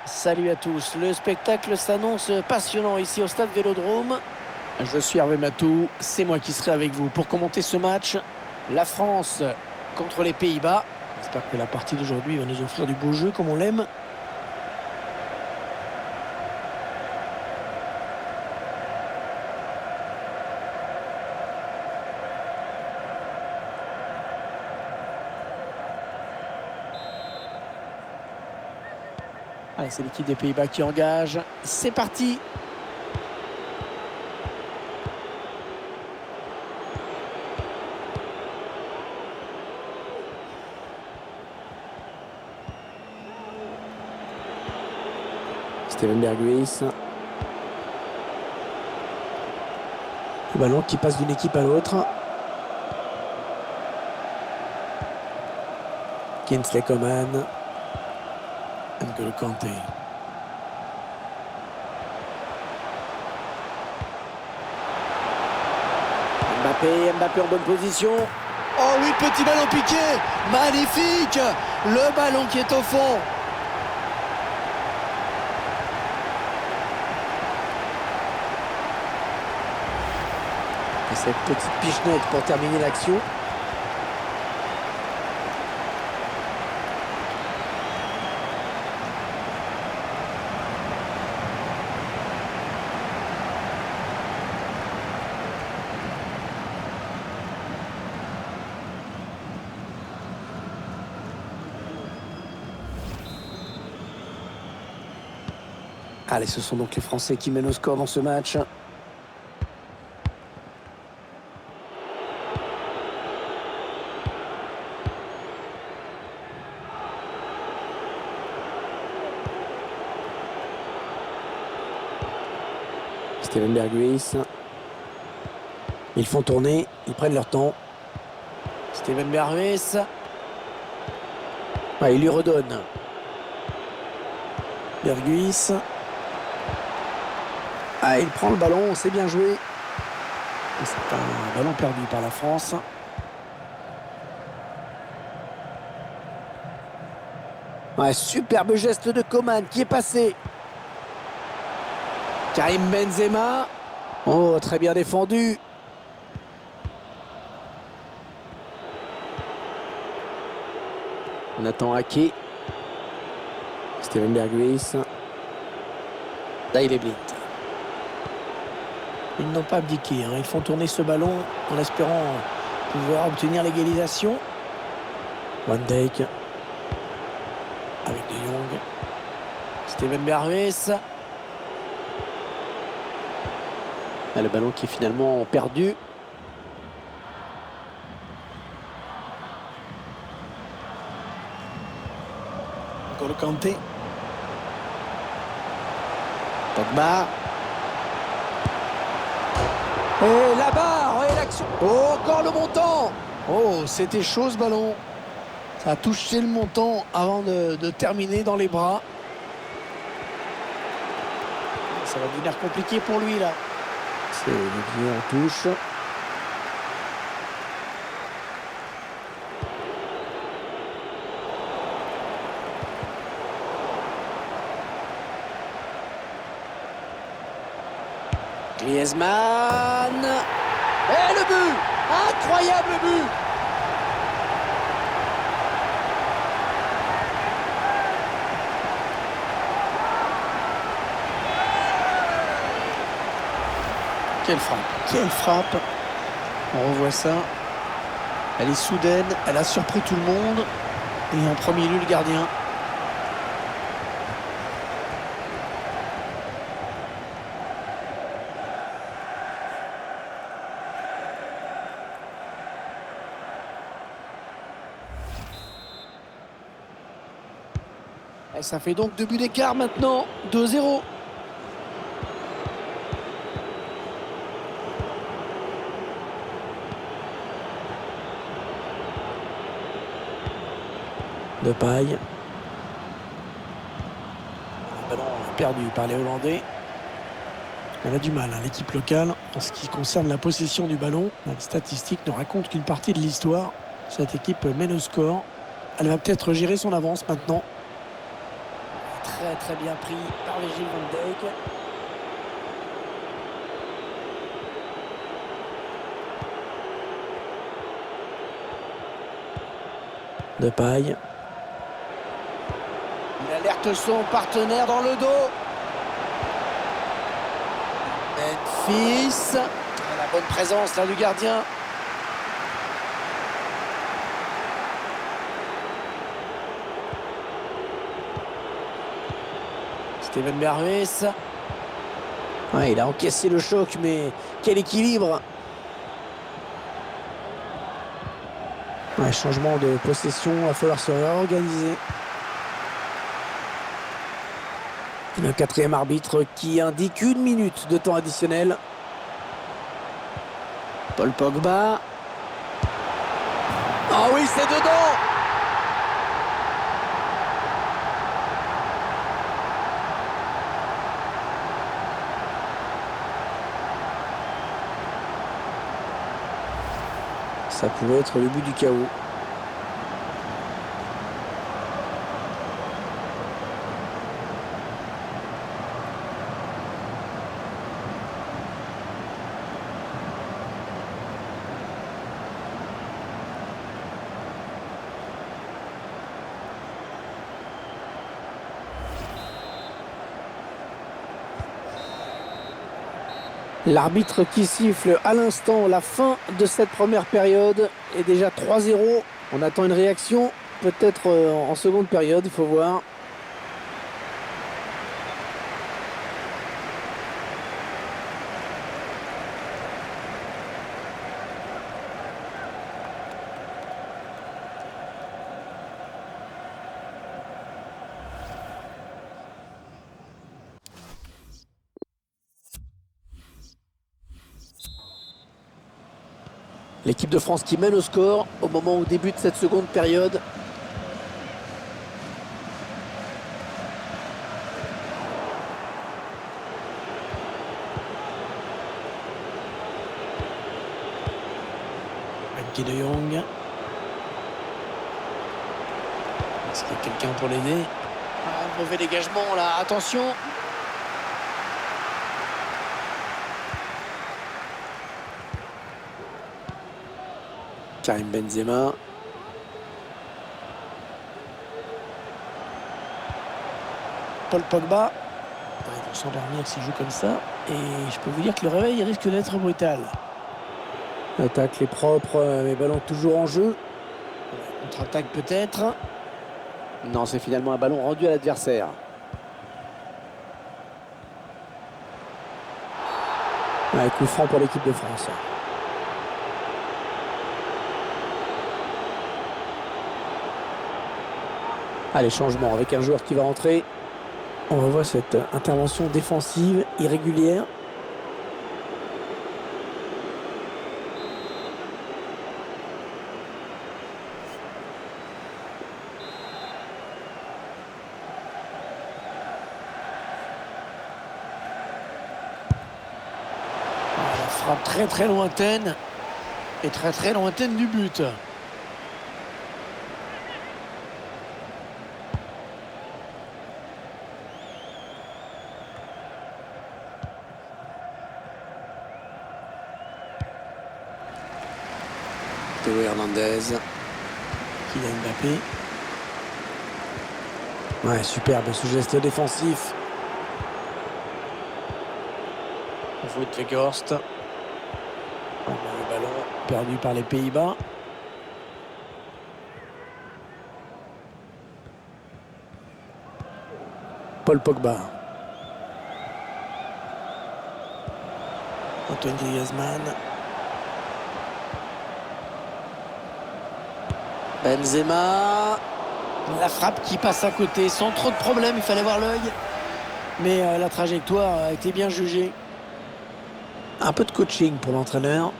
Salut à tous, le spectacle s'annonce passionnant ici au stade Vélodrome. Je suis Hervé Matou, c'est moi qui serai avec vous pour commenter ce match. La France contre les Pays-Bas. J'espère que la partie d'aujourd'hui va nous offrir du beau jeu comme on l'aime. Allez, c'est l'équipe des Pays-Bas qui engage. C'est parti! Steven Berghuis. Le ballon qui passe d'une équipe à l'autre. Kingsley Coman. N'Golo Kanté. Mbappé en bonne position. Oh oui, petit ballon piqué. Magnifique. Le ballon qui est au fond. Et cette petite pichenette pour terminer l'action. Allez, ce sont donc les Français qui mènent au score dans ce match. Steven Berghuis. Ils font tourner, ils prennent leur temps. Steven Berghuis. Ah, il lui redonne. Berghuis. Ah, il prend le ballon, c'est bien joué. C'est un ballon perdu par la France. Ouais, superbe geste de Coman qui est passé. Karim Benzema. Oh, très bien défendu. Nathan Ake. Steven Berghuis. Là, il est blitz. Ils n'ont pas abdiqué, hein. Ils font tourner ce ballon en espérant pouvoir obtenir l'égalisation. Van Dijk. Avec De Jong. Steven Berghuis. Ah, le ballon qui est finalement perdu. N'Golo Kanté. Pogba. Et là-bas, voyez l'action. Oh, encore le montant. Oh, c'était chaud ce ballon. Ça a touché le montant avant de terminer dans les bras. Ça va devenir compliqué pour lui là. C'est Olivier en touche. Griezmann. Et le but! Incroyable but! Quelle frappe! Quelle frappe! On revoit ça. Elle est soudaine, elle a surpris tout le monde. Et en premier lieu, le gardien. Et ça fait donc 2 buts d'écart maintenant. 2-0. De paille. Ballon perdu par les Hollandais. Elle a du mal, hein, l'équipe locale, en ce qui concerne la possession du ballon. Les statistiques ne racontent qu'une partie de l'histoire. Cette équipe mène au score. Elle va peut-être gérer son avance maintenant. très bien pris par Virgil van Dijk. Depay. Il alerte son partenaire dans le dos. Memphis. La bonne présence là du gardien. Steven Berghuis. Ouais, il a encaissé le choc, mais quel équilibre! Ouais, changement de possession, il va falloir se réorganiser. Le quatrième arbitre qui indique 1 minute de temps additionnel. Paul Pogba. Ah oui, c'est dedans! Ça pouvait être le but du chaos. L'arbitre qui siffle à l'instant la fin de cette première période est déjà 3-0. On attend une réaction, peut-être en seconde période, il faut voir. L'équipe de France qui mène au score au moment où débute cette seconde période. Frenkie de Jong. Est-ce qu'il y a quelqu'un pour l'aider? Mauvais dégagement là, attention! Karim Benzema. Paul Pogba. Ils vont s'endormir s'ils jouent comme ça. Et je peux vous dire que le réveil risque d'être brutal. L'attaque est propre, mais ballon toujours en jeu. Contre-attaque peut-être. Non, c'est finalement un ballon rendu à l'adversaire. Ouais, coup franc pour l'équipe de France. Allez, changement avec un joueur qui va rentrer. On revoit cette intervention défensive irrégulière. La frappe très lointaine et très lointaine du but. Théo Hernandez. Kylian Mbappé. Ouais, superbe ce geste défensif. Wout Weghorst. Le ballon perdu par les Pays-Bas. Paul Pogba. Antoine Griezmann. Benzema. La frappe qui passe à côté sans trop de problèmes, il fallait voir l'œil. Mais la trajectoire a été bien jugée. Un peu de coaching pour l'entraîneur.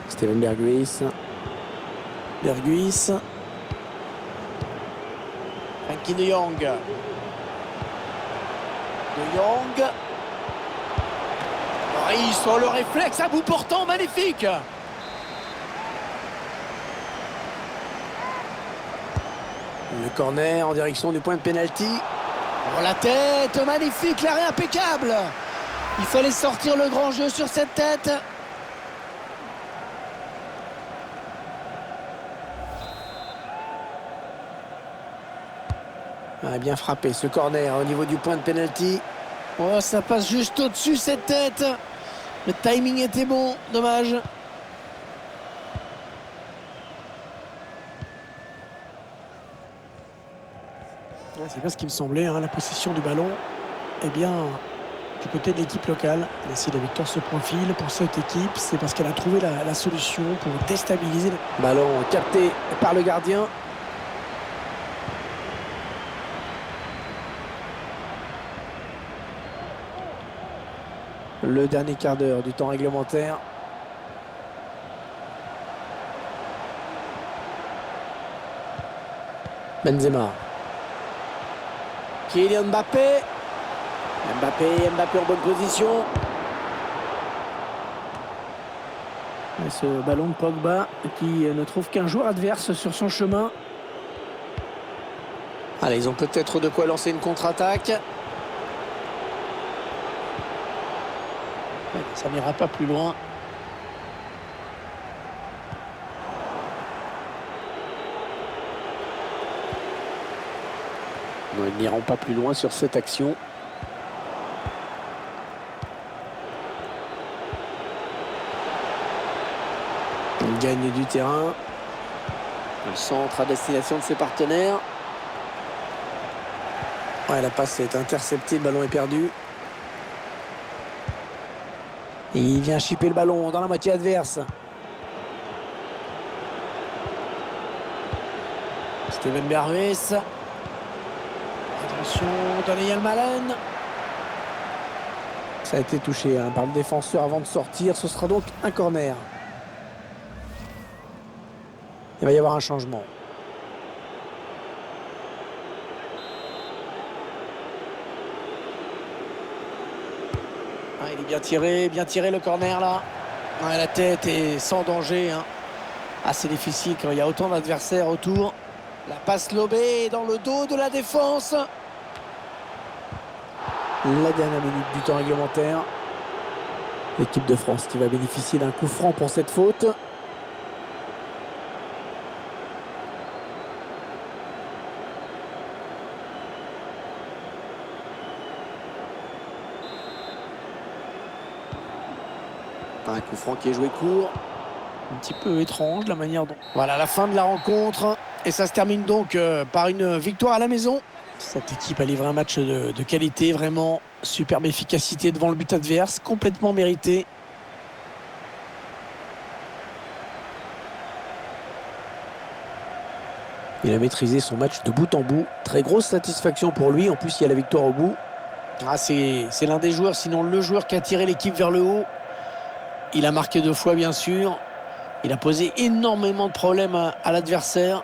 Steven Berghuis. Frenkie de Jong. Lloris, oh, le réflexe à bout portant, magnifique. Le corner en direction du point de pénalty. Oh, la tête, magnifique, l'arrêt impeccable. Il fallait sortir le grand jeu sur cette tête. Ah, bien frappé ce corner au niveau du point de pénalty. Oh, ça passe juste au-dessus cette tête. Le timing était bon, dommage. C'est bien ce qui me semblait, hein, la possession du ballon. Eh bien, du côté de l'équipe locale, et si la victoire se profile pour cette équipe, c'est parce qu'elle a trouvé la solution pour déstabiliser le ballon capté par le gardien. Le dernier quart d'heure du temps réglementaire. Benzema. Kylian Mbappé. Mbappé en bonne position. Et ce ballon de Pogba qui ne trouve qu'un joueur adverse sur son chemin. Allez, ils ont peut-être de quoi lancer une contre-attaque. Ça n'ira pas plus loin. Non, ils n'iront pas plus loin sur cette action. Il gagne du terrain. Le centre à destination de ses partenaires. Ouais, la passe est interceptée, le ballon est perdu. Et il vient chipper le ballon dans la moitié adverse. Steven Berghuis. Attention, Daniel Malen. Ça a été touché par le défenseur avant de sortir. Ce sera donc un corner. Il va y avoir un changement. Ah, il est bien tiré le corner là. Ah, la tête est sans danger. Hein. Assez difficile quand il y a autant d'adversaires autour. La passe lobée dans le dos de la défense. La dernière minute du temps réglementaire. L'équipe de France qui va bénéficier d'un coup franc pour cette faute. Un coup franc qui est joué court. Un petit peu étrange la manière dont... Voilà la fin de la rencontre. Et ça se termine donc par une victoire à la maison. Cette équipe a livré un match de qualité, vraiment superbe efficacité devant le but adverse, complètement mérité. Il a maîtrisé son match de bout en bout. Très grosse satisfaction pour lui. En plus, il y a la victoire au bout. Ah, c'est l'un des joueurs, sinon le joueur qui a tiré l'équipe vers le haut. Il a marqué 2 fois, bien sûr. Il a posé énormément de problèmes à l'adversaire.